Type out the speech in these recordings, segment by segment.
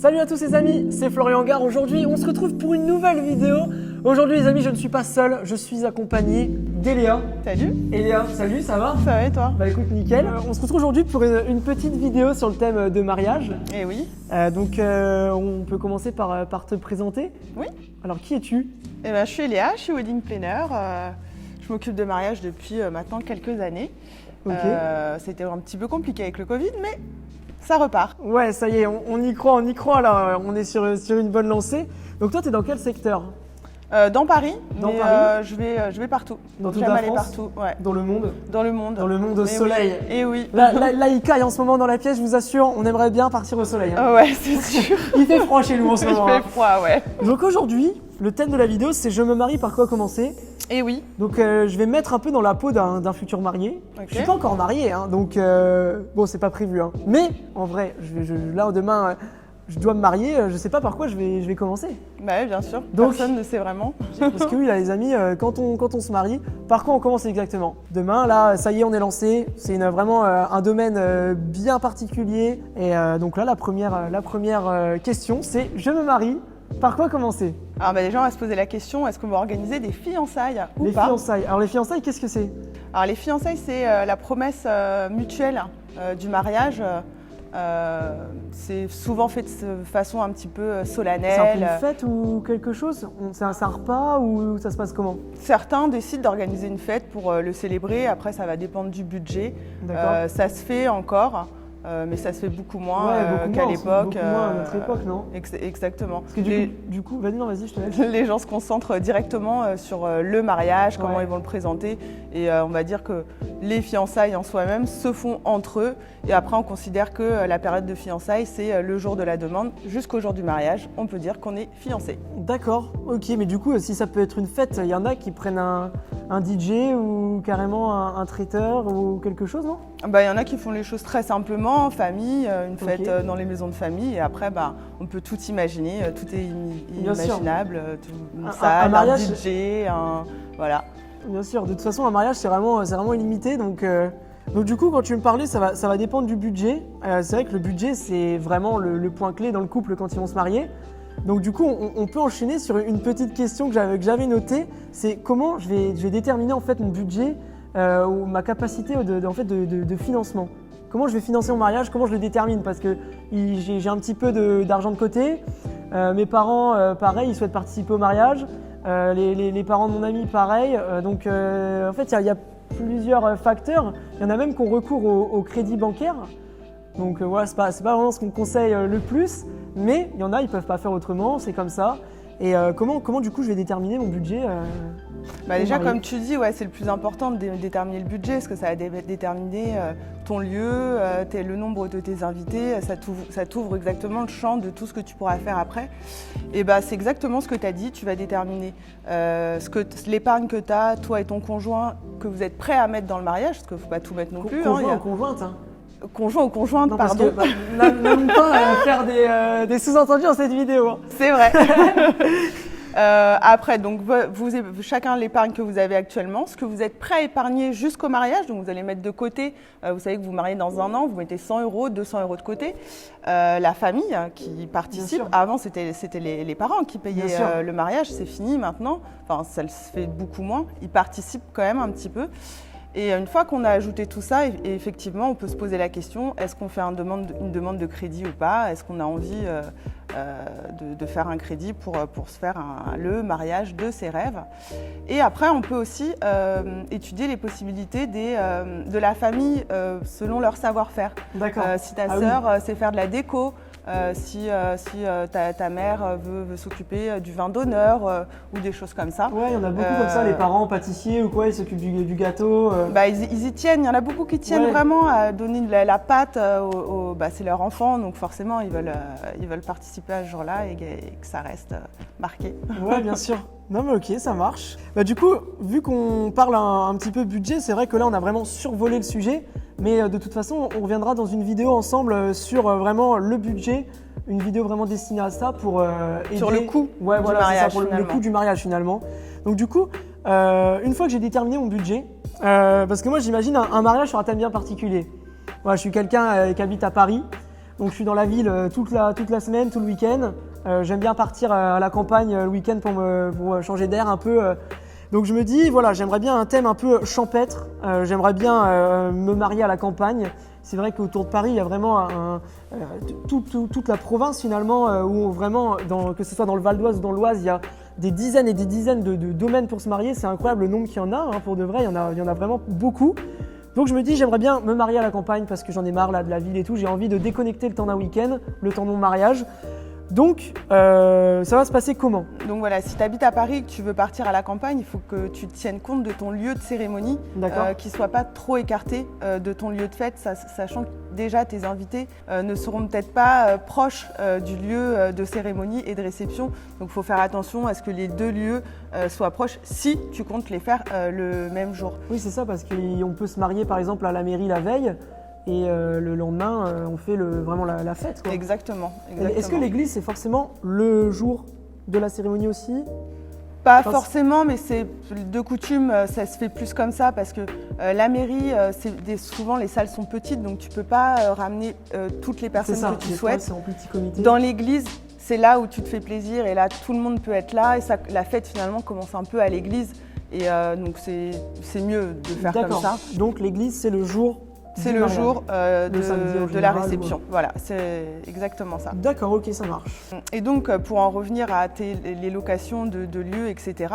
Salut à tous les amis, c'est Florian Gare. Aujourd'hui, on se retrouve pour une nouvelle vidéo. Aujourd'hui les amis, je ne suis pas seul, je suis accompagné d'Eléa. Salut. Eléa, salut, ça va? Ça va et toi? Bah écoute, nickel. On se retrouve aujourd'hui pour une petite vidéo sur le thème de mariage. Eh oui. On peut commencer par te présenter. Oui. Alors, qui es-tu? Eh ben, je suis Eléa, je suis wedding planner. Je m'occupe de mariage depuis maintenant quelques années. Ok. C'était un petit peu compliqué avec le Covid, mais ça repart. Ouais, ça y est, on y croit là, on est sur une bonne lancée. Donc toi, tu es dans quel secteur? Dans Paris, Dans mais Paris je vais partout. Dans toute J'aime la aller France? partout, ouais. Dans le monde? Dans le monde. Dans le monde au Eh soleil. Oui. Et oui. Là, il caille en ce moment dans la pièce, je vous assure, on aimerait bien partir au soleil. Hein. Ouais, c'est sûr. Il fait froid chez nous en ce moment. Il hein. fait froid, ouais. Donc aujourd'hui, le thème de la vidéo, c'est je me marie, par quoi commencer? Et oui. Donc je vais me mettre un peu dans la peau d'un futur marié. Ok. Je suis pas encore marié, hein, donc bon, c'est pas prévu. Hein. Mais en vrai, là demain, je dois me marier. Je sais pas par quoi je vais commencer. Bah oui, bien sûr. Donc- Personne ne sait vraiment. Parce que oui, là, les amis, quand on se marie, par quoi on commence exactement? Demain, là, ça y est, on est lancé. C'est vraiment un domaine bien particulier. Et donc là, la première question, c'est je me marie. Par quoi commencer? Alors bah, déjà, on va se poser la question, est-ce qu'on va organiser des fiançailles ou Les pas? fiançailles. Alors les fiançailles, qu'est-ce que c'est? Alors les fiançailles, c'est la promesse mutuelle du mariage. C'est souvent fait de façon un petit peu C'est un peu solennelle. une fête ou quelque chose? C'est un repas ou ça se passe comment? Certains décident d'organiser une fête pour le célébrer. Après, ça va dépendre du budget. D'accord. Ça se fait encore, mais ça se fait beaucoup moins Ouais, beaucoup qu'à moins, l'époque. beaucoup moins à notre époque, non? Exactement. Parce que du coup, vas-y, je te laisse. Les gens se concentrent directement sur le mariage, comment Ouais. ils vont le présenter. Et on va dire que les fiançailles en soi-même se font entre eux. Et après, on considère que la période de fiançailles, c'est le jour de la demande. Jusqu'au jour du mariage, on peut dire qu'on est fiancé. D'accord, ok, mais du coup, si ça peut être une fête, il y en a qui prennent un DJ ou carrément un traiteur ou quelque chose, non? Bah, il y en a qui font les choses très simplement, en famille, une fête Ok. dans les maisons de famille. Et après, bah, on peut tout imaginer, tout est Bien sûr. imaginable. Une Un salle, mariage- un DJ, voilà. Bien sûr, de toute façon, un mariage, c'est vraiment illimité. Donc du coup, quand tu me parlais, ça va dépendre du budget. C'est vrai que le budget, c'est vraiment le point clé dans le couple quand ils vont se marier. Donc du coup, on peut enchaîner sur une petite question que j'avais notée. C'est comment je vais déterminer en fait mon budget ou ma capacité de financement. Comment je vais financer mon mariage, comment je le détermine? Parce que j'ai un petit peu d'argent de côté. Mes parents, pareil, ils souhaitent participer au mariage. Les parents de mon ami, pareil. En fait, il y a plusieurs facteurs. Il y en a même qui ont recours au crédit bancaire. Donc voilà, c'est pas vraiment ce qu'on conseille le plus. Mais il y en a, ils peuvent pas faire autrement, c'est comme ça. Et comment du coup je vais déterminer mon budget Bah pour déjà, marier? comme tu dis, ouais, c'est le plus important de déterminer le budget, parce que ça va déterminer ton lieu, le nombre de tes invités, ça t'ouvre exactement le champ de tout ce que tu pourras faire après. Et bah, c'est exactement ce que tu as dit, tu vas déterminer l'épargne que tu as, toi et ton conjoint, que vous êtes prêts à mettre dans le mariage, parce qu'il ne faut pas tout mettre non plus. Conjoint il y a- ou conjointe hein. Conjoint ou conjointe, Non, parce pardon. que n'aime pas faire des sous-entendus dans cette vidéo. Hein. C'est vrai. Après, donc chacun l'épargne que vous avez actuellement, ce que vous êtes prêt à épargner jusqu'au mariage, donc vous allez mettre de côté, vous savez que vous mariez dans un an, vous mettez 100 €, 200 € de côté. La famille qui participe, sûr. avant c'était les parents qui Bien payaient sûr. le mariage, c'est fini maintenant, enfin ça se fait beaucoup moins, ils participent quand même un petit peu. Et une fois qu'on a ajouté tout ça, et effectivement, on peut se poser la question, est-ce qu'on fait une demande de crédit ou pas? Est-ce qu'on a envie de faire un crédit pour se faire le mariage de ses rêves? Et après, on peut aussi étudier les possibilités de la famille selon leur savoir-faire. D'accord. Si ta Ah oui. sœur sait faire de la déco, si ta mère veut s'occuper du vin d'honneur ou des choses comme ça. Ouais, il y en a beaucoup comme ça, les parents pâtissiers ou quoi, ils s'occupent du gâteau. Bah, ils y tiennent, il y en a beaucoup qui tiennent Ouais. vraiment à donner la pâte c'est leur enfant, donc forcément ils veulent participer à ce jour-là et que ça reste marqué. Ouais, bien sûr. Non mais ok, ça marche. Bah du coup, vu qu'on parle un petit peu budget, c'est vrai que là on a vraiment survolé le sujet, mais de toute façon on reviendra dans une vidéo ensemble sur vraiment le budget, une vidéo vraiment destinée à ça pour aider... Sur le coût ouais, du voilà, c'est ça, mariage, pour le finalement. coût du mariage finalement. Donc du coup, une fois que j'ai déterminé mon budget, parce que moi j'imagine un mariage sur un thème bien particulier. Voilà, je suis quelqu'un qui habite à Paris. Donc je suis dans la ville toute la semaine, tout le week-end. J'aime bien partir à la campagne le week-end pour changer d'air un peu. Donc je me dis, voilà, j'aimerais bien un thème un peu champêtre. J'aimerais bien me marier à la campagne. C'est vrai qu'autour de Paris, il y a vraiment toute la province finalement, où vraiment, que ce soit dans le Val d'Oise ou dans l'Oise, il y a des dizaines et des dizaines de domaines pour se marier. C'est incroyable le nombre qu'il y en a, hein, pour de vrai, il y en a vraiment beaucoup. Donc je me dis, j'aimerais bien me marier à la campagne parce que j'en ai marre là, de la ville et tout. J'ai envie de déconnecter le temps d'un week-end, le temps de mon mariage. Donc, ça va se passer comment? Donc voilà, si tu habites à Paris et que tu veux partir à la campagne, il faut que tu tiennes compte de ton lieu de cérémonie, qu'il ne soit pas trop écarté de ton lieu de fête, sachant que déjà tes invités ne seront peut-être pas proches du lieu de cérémonie et de réception. Donc il faut faire attention à ce que les deux lieux soient proches si tu comptes les faire le même jour. Oui, c'est ça, parce qu'on peut se marier par exemple à la mairie la veille. Et le lendemain, on fait vraiment la fête, quoi. Exactement. Est-ce que l'église, c'est forcément le jour de la cérémonie aussi? Pas forcément, mais c'est de coutume, ça se fait plus comme ça parce que la mairie, souvent les salles sont petites, donc tu ne peux pas ramener toutes les personnes que tu souhaites. C'est en petit comité. Dans l'église, c'est là où tu te fais plaisir et là tout le monde peut être là et la fête finalement commence un peu à l'église et donc c'est mieux de faire comme ça. Donc l'église, c'est le jour. C'est le jour de la réception. Voilà, c'est exactement ça. D'accord, ok, ça marche. Et donc, pour en revenir à les locations de lieux, etc.,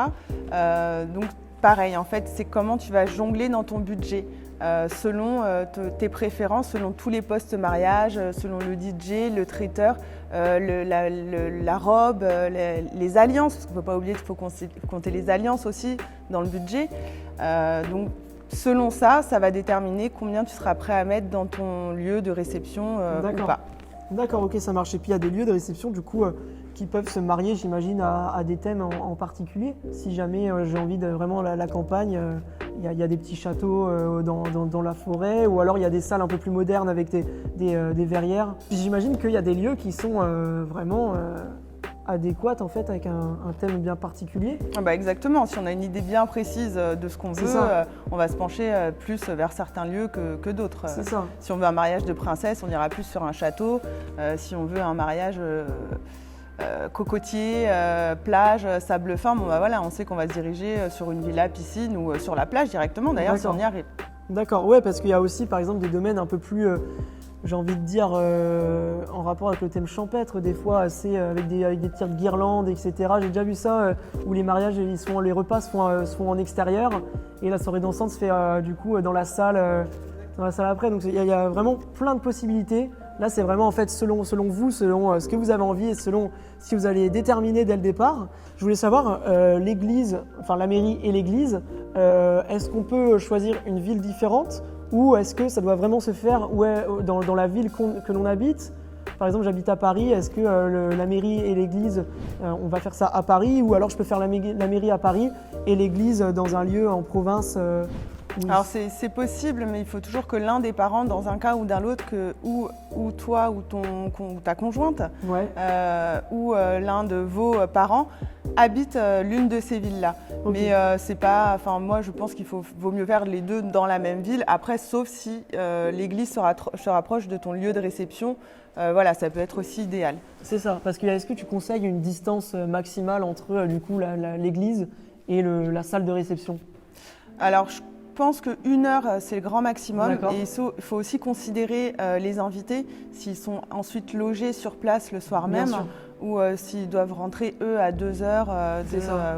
donc pareil, en fait, c'est comment tu vas jongler dans ton budget selon tes préférences, selon tous les postes mariage, selon le DJ, le traiteur, la robe, les alliances, parce qu'il ne faut pas oublier qu'il faut compter les alliances aussi dans le budget. Donc, selon ça, ça va déterminer combien tu seras prêt à mettre dans ton lieu de réception ou pas. D'accord, ok, ça marche. Et puis il y a des lieux de réception du coup qui peuvent se marier, j'imagine, à des thèmes en particulier. Si jamais j'ai envie de vraiment la campagne, il y a des petits châteaux dans la forêt, ou alors il y a des salles un peu plus modernes avec des verrières. Puis j'imagine qu'il y a des lieux qui sont vraiment adéquate en fait avec un thème bien particulier. Exactement, si on a une idée bien précise de ce qu'on veut, on va se pencher plus vers certains lieux que d'autres. C'est ça. Si on veut un mariage de princesse, on ira plus sur un château. Si on veut un mariage cocotier, plage, sable fin, voilà, on sait qu'on va se diriger sur une villa, piscine ou sur la plage directement d'ailleurs si on y arrive. D'accord, ouais, parce qu'il y a aussi par exemple des domaines un peu plus j'ai envie de dire, en rapport avec le thème champêtre, des fois avec des tirs de guirlandes, etc. J'ai déjà vu ça, où les mariages, les repas se font en extérieur, et la soirée dansante se fait du coup dans la salle après. Donc il y a vraiment plein de possibilités. Là, c'est vraiment en fait selon vous, selon ce que vous avez envie et selon ce que vous allez déterminer dès le départ. Je voulais savoir, l'église, enfin la mairie et l'église, est-ce qu'on peut choisir une ville différente? Ou est-ce que ça doit vraiment se faire dans la ville que l'on habite? Par exemple, j'habite à Paris, est-ce que la mairie et l'église, on va faire ça à Paris? Ou alors je peux faire la mairie à Paris et l'église dans un lieu en province Alors c'est possible, mais il faut toujours que l'un des parents, dans un cas ou dans l'autre, ou toi ou ta conjointe, ou l'un de vos parents, habite l'une de ces villes-là. Okay. Mais c'est pas, enfin moi je pense qu'il vaut mieux faire les deux dans la même ville. Après, sauf si l'église se rapproche de ton lieu de réception, voilà, ça peut être aussi idéal. C'est ça, parce que est-ce que tu conseilles une distance maximale entre du coup l'église et la salle de réception? Alors je pense qu'une heure, c'est le grand maximum. D'accord. Et il faut aussi considérer les invités, s'ils sont ensuite logés sur place le soir même, ou s'ils doivent rentrer eux à 2 heures.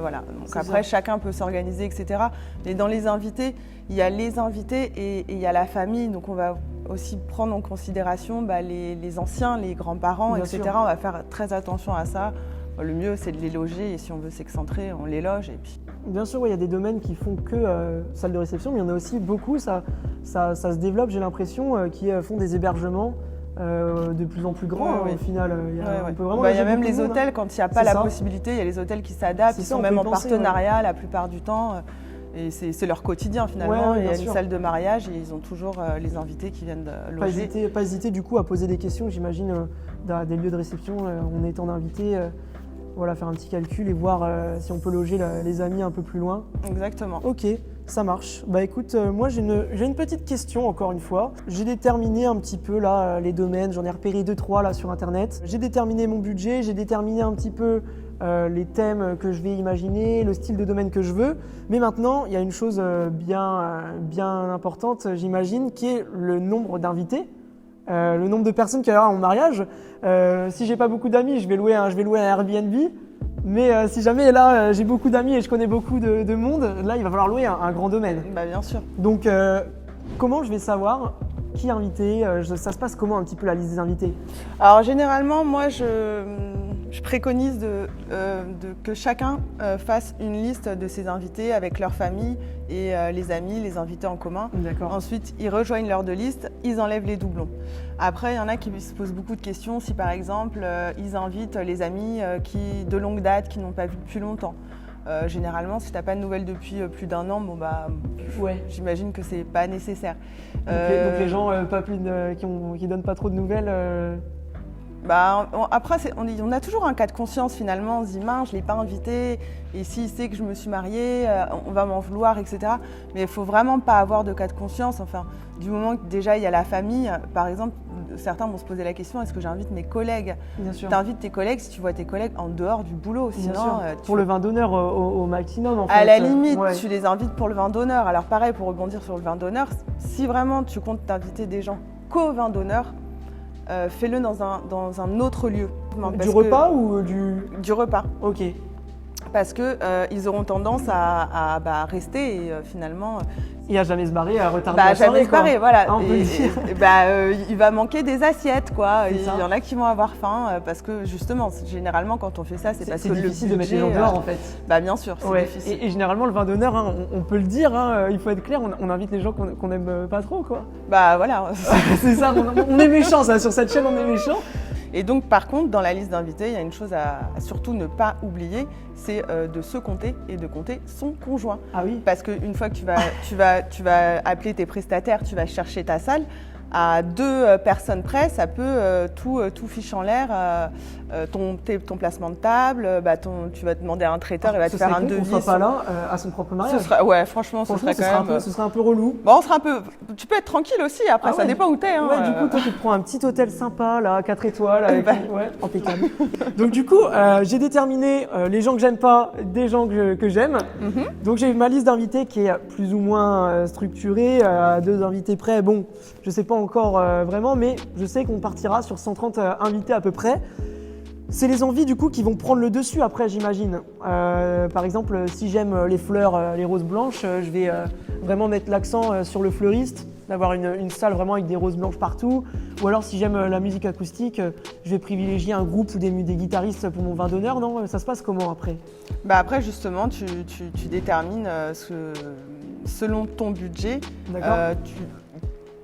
Voilà. Donc après, chacun peut s'organiser, etc. Mais dans les invités, il y a les invités et il y a la famille. Donc on va aussi prendre en considération les anciens, les grands-parents, etc. On va faire très attention à ça. Le mieux, c'est de les loger, et si on veut s'excentrer, on les loge. Et puis... Bien sûr, il y a des domaines qui font que salle de réception, mais il y en a aussi beaucoup, ça se développe, j'ai l'impression, qui font des hébergements de plus en plus grands au final. Il y a même les hôtels, quand il n'y a pas la possibilité, il y a les hôtels qui s'adaptent, ils sont même en partenariat la plupart du temps. Et c'est leur quotidien finalement. Il y a une salle de mariage et ils ont toujours les invités qui viennent loger. Pas hésiter du coup à poser des questions, j'imagine, dans des lieux de réception en étant invité. Voilà, faire un petit calcul et voir si on peut loger les amis un peu plus loin. Exactement. Ok, Ça marche. Bah écoute, moi j'ai une petite question encore une fois. J'ai déterminé un petit peu là les domaines, j'en ai repéré 2-3 là sur internet. J'ai déterminé mon budget, j'ai déterminé un petit peu les thèmes que je vais imaginer, le style de domaine que je veux. Mais maintenant, il y a une chose bien importante, j'imagine, qui est le nombre d'invités. Le nombre de personnes qu'il y aura à mon mariage. Si j'ai pas beaucoup d'amis, je vais louer un Airbnb. Mais si jamais là j'ai beaucoup d'amis et je connais beaucoup de monde, là il va falloir louer un grand domaine. Bah bien sûr. Donc comment je vais savoir qui inviter ça se passe comment un petit peu la liste des invités? Alors généralement, moi je préconise que chacun fasse une liste de ses invités avec leur famille et les amis, les invités en commun. D'accord. Ensuite, ils rejoignent leurs deux listes, ils enlèvent les doublons. Après, il y en a qui se posent beaucoup de questions si par exemple, ils invitent les amis de longue date, qui n'ont pas vu depuis longtemps. Généralement, si tu n'as pas de nouvelles depuis plus d'un an, Ouais. j'imagine que c'est pas nécessaire. Donc les gens qui donnent pas trop de nouvelles. Après, on a toujours un cas de conscience finalement. On se dit, mince, je ne l'ai pas invité, et s'il sait que je me suis mariée, on va m'en vouloir, etc. Mais il ne faut vraiment pas avoir de cas de conscience. Enfin, du moment que déjà il y a la famille, par exemple, certains vont se poser la question, est-ce que j'invite mes collègues? Bien sûr. Tu invites tes collègues si tu vois tes collègues en dehors du boulot. Bien Sinon, sûr. Pour le vin d'honneur au maximum en fait. À la limite, ouais. tu les invites pour le vin d'honneur. Alors pareil, pour rebondir sur le vin d'honneur, si vraiment tu comptes t'inviter des gens qu'au vin d'honneur, fais-le dans un autre lieu. Du repas ou du repas. Ok. Parce que ils auront tendance à rester et finalement. Et à jamais se barrer, à retarder la soirée, jamais se barrer, quoi. voilà. Ah, on peut le dire. Il va manquer des assiettes, quoi. Il ça. y en a qui vont avoir faim parce que justement, généralement, quand on fait ça, c'est parce que c'est difficile de mettre les gens dehors en fait. Bien sûr, c'est difficile. Et généralement, le vin d'honneur, hein, on peut le dire, hein, il faut être clair, on invite les gens qu'on aime pas trop, quoi. Voilà. C'est ça, on est méchants, ça, sur cette chaîne, on est méchants. Et donc, par contre, dans la liste d'invités, il y a une chose à surtout ne pas oublier, c'est de se compter et de compter son conjoint. Ah oui. Parce qu'une fois que tu vas appeler tes prestataires, tu vas chercher ta salle, à 2 personnes près, ça peut tout fiche en l'air. Ton placement de table, tu vas demander à un traiteur, il va te faire un devis. On soit pas là à son propre mariage. Franchement, ce serait un peu relou. Tu peux être tranquille aussi, après ça dépend où t'es. Hein. Ouais, du coup, toi tu te prends un petit hôtel sympa, là, 4 étoiles, avec impeccable. Donc du coup, j'ai déterminé les gens que j'aime pas, des gens que j'aime. Mm-hmm. Donc j'ai ma liste d'invités qui est plus ou moins structurée, à 2 invités près. Bon, je sais pas encore vraiment, mais je sais qu'on partira sur 130 invités à peu près. C'est les envies du coup qui vont prendre le dessus après, j'imagine. Par exemple, si j'aime les fleurs, les roses blanches, je vais vraiment mettre l'accent sur le fleuriste, d'avoir une salle vraiment avec des roses blanches partout. Ou alors si j'aime la musique acoustique, je vais privilégier un groupe ou des guitaristes pour mon vin d'honneur, non? Ça se passe comment après? Après justement, tu détermines selon ton budget. D'accord.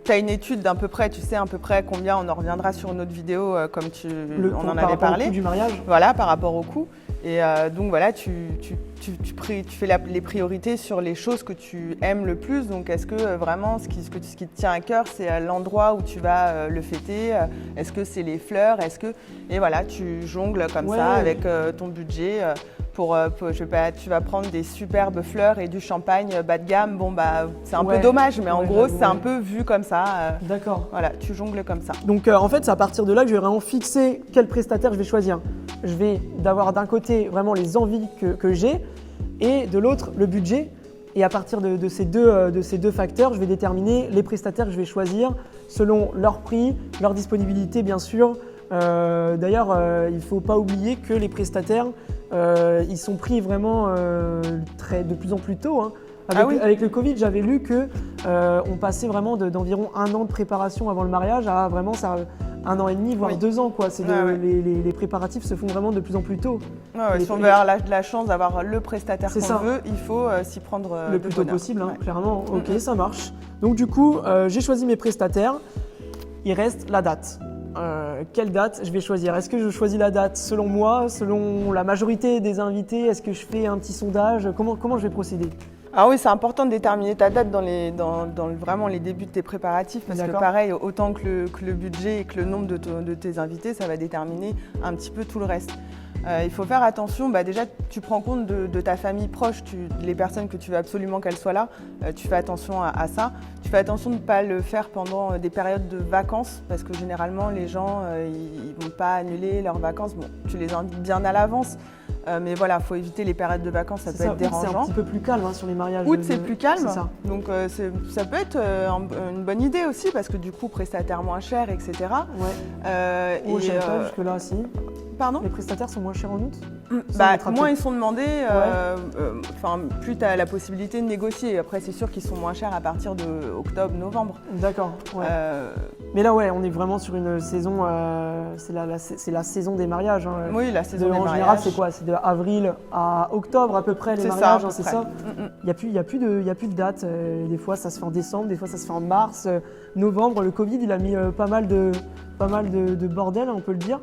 Tu as une étude d'à peu près, tu sais à peu près combien, on en reviendra sur une autre vidéo comme on en avait parlé. Au coût du mariage. Voilà, par rapport au coût. Et donc voilà, tu fais les priorités sur les choses que tu aimes le plus. Donc est-ce que vraiment ce qui te tient à cœur, c'est l'endroit où tu vas le fêter? Est-ce que c'est les fleurs? Et voilà, tu jongles comme ça avec ton budget. Tu vas prendre des superbes fleurs et du champagne bas de gamme. C'est un peu dommage, mais en gros, c'est un peu vu comme ça. D'accord. Voilà, tu jongles comme ça. Donc en fait, c'est à partir de là que je vais vraiment fixer quel prestataire je vais choisir. Je vais d'avoir d'un côté vraiment les envies que j'ai et de l'autre le budget. Et à partir de ces deux facteurs, je vais déterminer les prestataires que je vais choisir selon leur prix, leur disponibilité bien sûr. D'ailleurs, il ne faut pas oublier que les prestataires, ils sont pris vraiment de plus en plus tôt. Hein. Avec le Covid, j'avais lu qu'on passait vraiment d'environ 1 an de préparation avant le mariage à vraiment 1 an et demi, voire 2 ans. Quoi. Les préparatifs se font vraiment de plus en plus tôt. Si on veut avoir la chance d'avoir le prestataire qu'on veut, il faut s'y prendre le plus tôt possible, clairement. Ok, ça marche. Donc du coup, j'ai choisi mes prestataires. Il reste la date. Quelle date je vais choisir? Est-ce que je choisis la date selon moi, selon la majorité des invités? Est-ce que je fais un petit sondage? Comment je vais procéder? Ah oui, c'est important de déterminer ta date dans vraiment les débuts de tes préparatifs parce que pareil, autant que le budget et que le nombre de tes invités, ça va déterminer un petit peu tout le reste. Il faut faire attention, déjà tu prends compte de ta famille proche, les personnes que tu veux absolument qu'elles soient là, tu fais attention à ça. Tu fais attention de ne pas le faire pendant des périodes de vacances parce que généralement les gens ils vont pas annuler leurs vacances. Bon, tu les invites bien à l'avance, mais voilà, il faut éviter les périodes de vacances, ça peut être dérangeant. C'est un petit peu plus calme sur les mariages. Août c'est plus calme, ça. Donc ça peut être une bonne idée aussi parce que du coup prestataire moins cher, etc. Ouais. Je sais pas jusque là, si. Pardon ? Les prestataires sont moins chers en août ? Moins ils sont demandés, plus tu as la possibilité de négocier. Après, c'est sûr qu'ils sont moins chers à partir de octobre, novembre. D'accord. Ouais. Mais là, on est vraiment sur une saison. C'est la saison des mariages. Hein. Oui, la saison des mariages. En général, c'est quoi ? C'est de avril à octobre à peu près les mariages, c'est ça ? Il n'y a plus de date. Des fois, ça se fait en décembre, des fois, ça se fait en mars, novembre. Le Covid, il a mis pas mal de bordel, on peut le dire.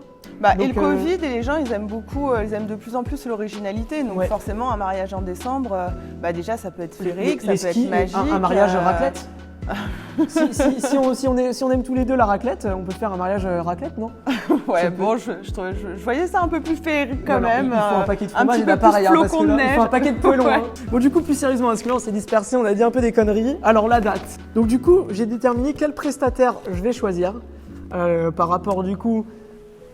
Et le Covid, et les gens, ils aiment beaucoup, ils aiment de plus en plus l'originalité. Donc forcément, un mariage en décembre, déjà, ça peut être féerique, ça peut être magique. Un mariage raclette. si on aime tous les deux la raclette, on peut faire un mariage raclette, non ? Je voyais ça un peu plus féerique quand même. Il faut un paquet de fromage et d'appareil, parce que là, il faut un paquet de pelons. Bon, du coup, plus sérieusement, parce que là, on s'est dispersé, on a dit un peu des conneries. Alors, la date. Donc, du coup, j'ai déterminé quel prestataire je vais choisir par rapport, du coup,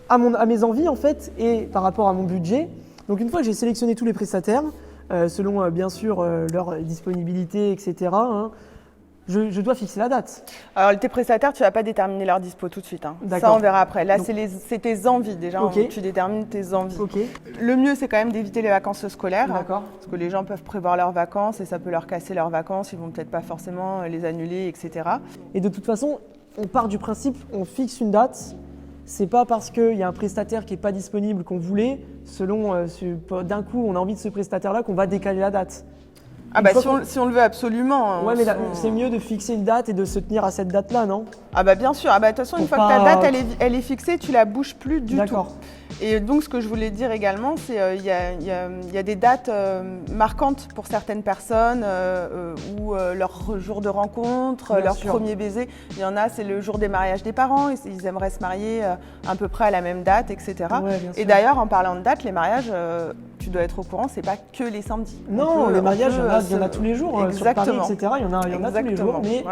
à mes envies, en fait, et par rapport à mon budget. Donc, une fois que j'ai sélectionné tous les prestataires, selon, bien sûr, leur disponibilité, etc., je dois fixer la date. Alors, tes prestataires, tu ne vas pas déterminer leur dispo tout de suite. Hein. Ça, on verra après. Là, c'est tes envies déjà. Tu détermines tes envies. Le mieux, c'est quand même d'éviter les vacances scolaires. D'accord. Parce que les gens peuvent prévoir leurs vacances et ça peut leur casser leurs vacances. Ils ne vont peut-être pas forcément les annuler, etc. Et de toute façon, on part du principe, on fixe une date. C'est pas parce qu'il y a un prestataire qui n'est pas disponible qu'on voulait, d'un coup, on a envie de ce prestataire-là qu'on va décaler la date. Si on le veut absolument. Ouais, mais c'est mieux de fixer une date et de se tenir à cette date-là, non ? Bien sûr. De toute façon, une fois que ta date elle est fixée, tu la bouges plus du tout. D'accord. Et donc, ce que je voulais dire également, c'est qu'il y a des dates marquantes pour certaines personnes ou leur jour de rencontre, leur premier baiser. Il y en a, c'est le jour des mariages des parents. Ils aimeraient se marier à peu près à la même date, etc. Et d'ailleurs, en parlant de date, les mariages, tu dois être au courant, c'est pas que les samedis. Non, les mariages, il y en a tous les jours. Sur Paris, etc. Il y en a tous les jours. Mais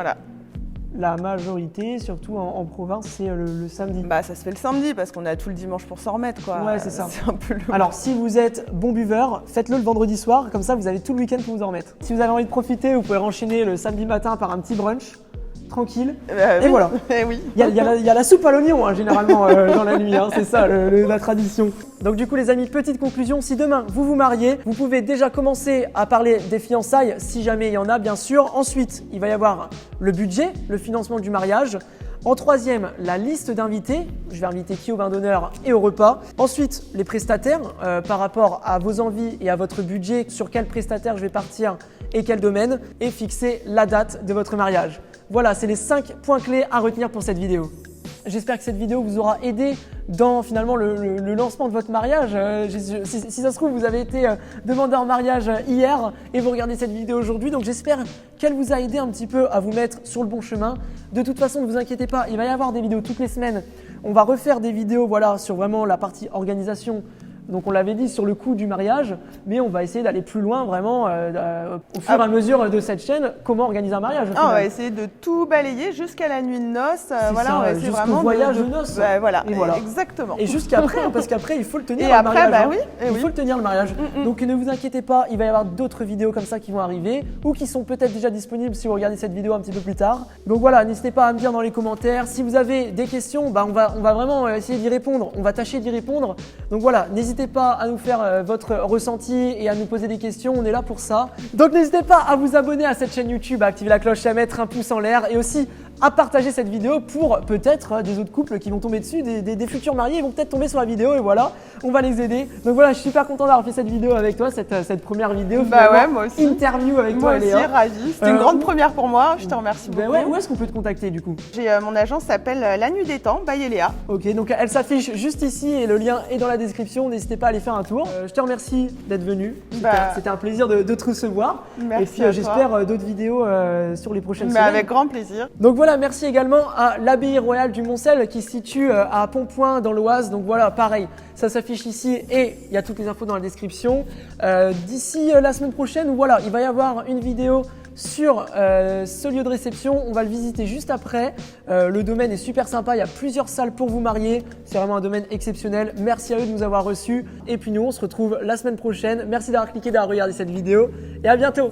la majorité, surtout en province, c'est le samedi. Ça se fait le samedi parce qu'on a tout le dimanche pour s'en remettre, quoi. Ouais, c'est ça. C'est un peu Alors, si vous êtes bon buveur, faites-le le vendredi soir, comme ça vous avez tout le week-end pour vous en remettre. Si vous avez envie de profiter, vous pouvez renchaîner le samedi matin par un petit brunch, tranquille. Et voilà. Oui. Il y a la soupe à l'oignon, généralement, dans la nuit, c'est ça la tradition. Donc du coup les amis, petite conclusion, si demain vous vous mariez, vous pouvez déjà commencer à parler des fiançailles, si jamais il y en a bien sûr. Ensuite, il va y avoir le budget, le financement du mariage. En troisième, la liste d'invités. Je vais inviter qui au vin d'honneur et au repas. Ensuite, les prestataires, par rapport à vos envies et à votre budget, sur quel prestataire je vais partir et quel domaine. Et fixer la date de votre mariage. Voilà, c'est les 5 points clés à retenir pour cette vidéo. J'espère que cette vidéo vous aura aidé dans finalement le lancement de votre mariage. Si ça se trouve, vous avez été demandé en mariage hier et vous regardez cette vidéo aujourd'hui. Donc j'espère qu'elle vous a aidé un petit peu à vous mettre sur le bon chemin. De toute façon, ne vous inquiétez pas, il va y avoir des vidéos toutes les semaines. On va refaire des vidéos sur vraiment la partie organisation. Donc on l'avait dit sur le coût du mariage, mais on va essayer d'aller plus loin vraiment au fur et à mesure de cette chaîne, comment organiser un mariage. On va essayer de tout balayer jusqu'à la nuit de noces. On va essayer vraiment voyage de noces. Voilà, exactement. Et jusqu'après, parce qu'après il faut le tenir. Et après, mariage, il faut le tenir le mariage. Donc ne vous inquiétez pas, il va y avoir d'autres vidéos comme ça qui vont arriver ou qui sont peut-être déjà disponibles si vous regardez cette vidéo un petit peu plus tard. Donc voilà, n'hésitez pas à me dire dans les commentaires. Si vous avez des questions, on va vraiment essayer d'y répondre. On va tâcher d'y répondre. Donc voilà, n'hésitez pas à nous faire votre ressenti et à nous poser des questions, on est là pour ça. Donc n'hésitez pas à vous abonner à cette chaîne YouTube, à activer la cloche, à mettre un pouce en l'air et aussi à partager cette vidéo pour peut-être des autres couples qui vont tomber dessus, des futurs mariés, ils vont peut-être tomber sur la vidéo et voilà, on va les aider. Donc voilà, je suis super content d'avoir fait cette vidéo avec toi, cette première vidéo. Moi aussi. Interview avec toi, Léa. Moi aussi, ravie. C'était une grande première pour moi, je te remercie beaucoup. Où est-ce qu'on peut te contacter du coup ? Mon agence s'appelle La Nuit des Temps, by Léa. Ok, donc elle s'affiche juste ici et le lien est dans la description, n'hésitez pas à aller faire un tour. Je te remercie d'être venu, c'était un plaisir de te recevoir. Merci. Et puis j'espère d'autres vidéos sur les prochaines semaines. Avec grand plaisir. Donc voilà, cas, merci également à l'abbaye royale du Moncel qui se situe à Pontpoint dans l'Oise. Donc voilà, pareil, ça s'affiche ici et il y a toutes les infos dans la description. D'ici la semaine prochaine, voilà, il va y avoir une vidéo sur ce lieu de réception. On va le visiter juste après. Le domaine est super sympa, il y a plusieurs salles pour vous marier. C'est vraiment un domaine exceptionnel. Merci à eux de nous avoir reçus. Et puis nous, on se retrouve la semaine prochaine. Merci d'avoir cliqué, d'avoir regardé cette vidéo et à bientôt.